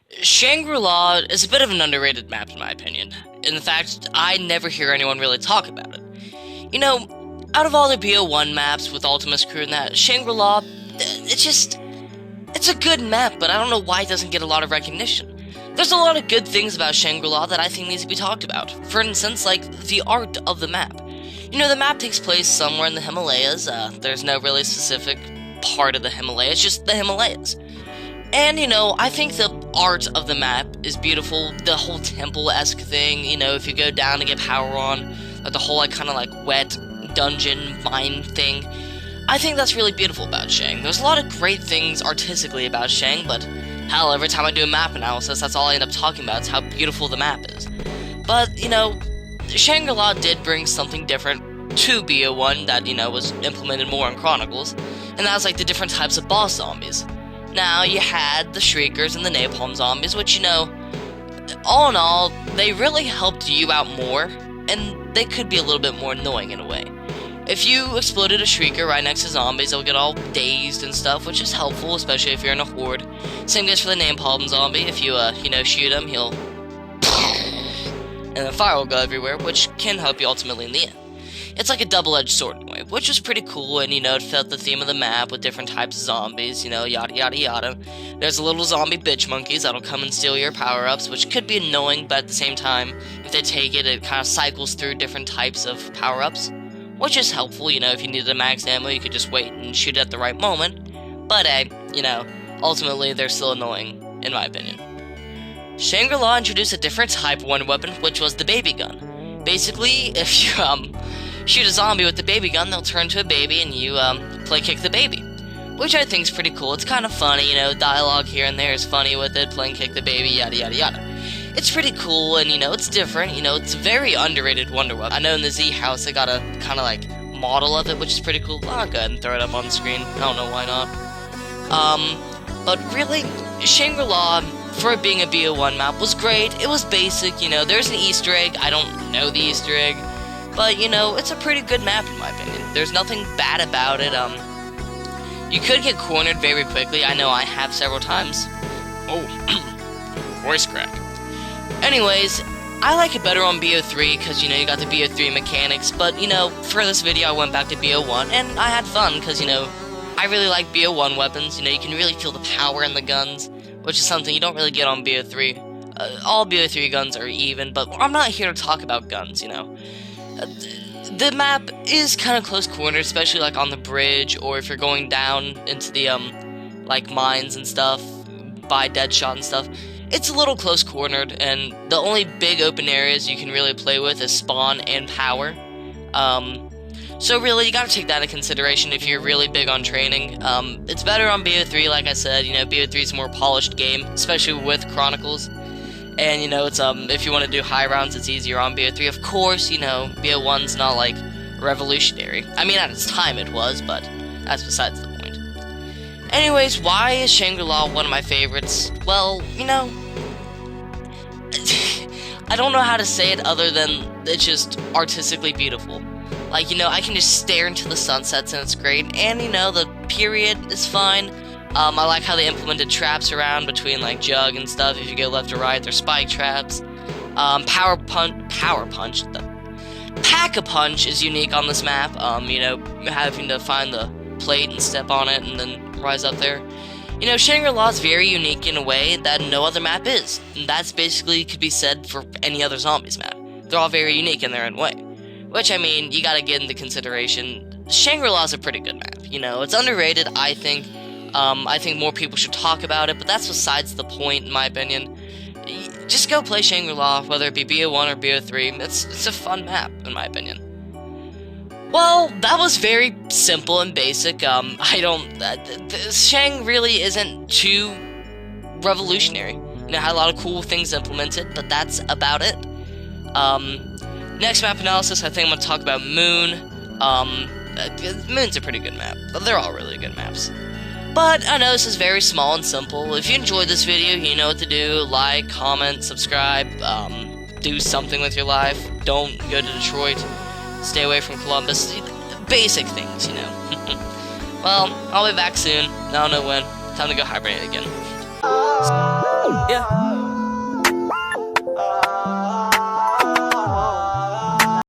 Shangri-La is a bit of an underrated map in my opinion. In fact, I never hear anyone really talk about it. You know, out of all the BO1 maps with Ultimus Crew and that, Shangri-La, it's a good map, but I don't know why it doesn't get a lot of recognition. There's a lot of good things about Shangri-La that I think needs to be talked about. For instance, like, the art of the map. You know, the map takes place somewhere in the Himalayas. There's no really specific part of the Himalayas, just the Himalayas. And, you know, I think the art of the map is beautiful. The whole temple-esque thing, you know, if you go down to get power on, like the whole, like, kind of, like, wet dungeon mine thing. I think that's really beautiful about Shang. There's a lot of great things artistically about Shang, but hell, every time I do a map analysis, that's all I end up talking about, is how beautiful the map is. But, you know, Shangri-La did bring something different to BO1 that, you know, was implemented more in Chronicles, and that was, like, the different types of boss zombies. Now, you had the Shriekers and the Napalm zombies, which, you know, all in all, they really helped you out more, and they could be a little bit more annoying in a way. If you exploded a Shrieker right next to zombies, they'll get all dazed and stuff, which is helpful, especially if you're in a horde. Same goes for the Napalm zombie. If you, you know, shoot him, he'll... and the fire will go everywhere, which can help you ultimately in the end. It's like a double-edged sword in a way, which is pretty cool, and, you know, it fit the theme of the map with different types of zombies, you know, yada yada yada. There's little zombie bitch monkeys that'll come and steal your power-ups, which could be annoying, but at the same time, if they take it, it kind of cycles through different types of power-ups, which is helpful. You know, if you needed a max ammo, you could just wait and shoot at the right moment, but, you know, ultimately, they're still annoying, in my opinion. Shangri-La introduced a different type of one weapon, which was the baby gun. Basically, if you, shoot a zombie with the baby gun, they'll turn to a baby, and you, play kick the baby. Which I think is pretty cool. It's kind of funny, you know, dialogue here and there is funny with it, playing kick the baby, yada yada yada. It's pretty cool, and, you know, it's different, you know, it's a very underrated wonder weapon. I know in the Z house, they got a kind of, like, model of it, which is pretty cool. I'll go ahead and throw it up on the screen. I don't know why not. But really, Shangri-La, for it being a BO1 map, was great. It was basic, you know, there's an Easter egg. I don't know the Easter egg. But, you know, it's a pretty good map in my opinion. There's nothing bad about it. You could get cornered very quickly. I know I have several times. Oh, voice crack. Anyways, I like it better on BO3 because, you know, you got the BO3 mechanics. But, you know, for this video I went back to BO1 and I had fun because, you know, I really like BO1 weapons. You know, you can really feel the power in the guns, which is something you don't really get on BO3. All BO3 guns are even, but I'm not here to talk about guns, you know. The map is kind of close cornered, especially like on the bridge, or if you're going down into the like mines and stuff, by Deadshot and stuff. It's a little close cornered, and the only big open areas you can really play with is spawn and power. So really, you gotta take that into consideration if you're really big on training. It's better on BO3, like I said. You know, BO3 is a more polished game, especially with Chronicles. And, you know, it's, if you want to do high rounds, it's easier on BO3. Of course, you know, BO1's not, like, revolutionary. I mean, at its time it was, but that's besides the point. Anyways, why is Shangri-La one of my favorites? Well, you know, I don't know how to say it other than it's just artistically beautiful. Like, you know, I can just stare into the sunsets and it's great. And, you know, the period is fine. I like how they implemented traps around between, like, Jug and stuff. If you go left or right, they're spike traps. Pack-a-Punch is unique on this map. You know, having to find the plate and step on it and then rise up there. You know, Shangri-La is very unique in a way that no other map is. And that's basically could be said for any other Zombies map. They're all very unique in their own way. Which, I mean, you gotta get into consideration. Shangri-La is a pretty good map. You know, it's underrated, I think. I think more people should talk about it, but that's besides the point, in my opinion. Just go play Shangri-La, whether it be BO1 or BO3. It's a fun map, in my opinion. Well, that was very simple and basic. Shang really isn't too revolutionary. You know, had a lot of cool things implemented, but that's about it. Next map analysis, I think I'm going to talk about Moon. Moon's a pretty good map. They're all really good maps. But I know this is very small and simple. If you enjoyed this video, you know what to do. Like, comment, subscribe, do something with your life. Don't go to Detroit. Stay away from Columbus. Basic things, you know. Well, I'll be back soon. I don't know when. Time to go hibernate again.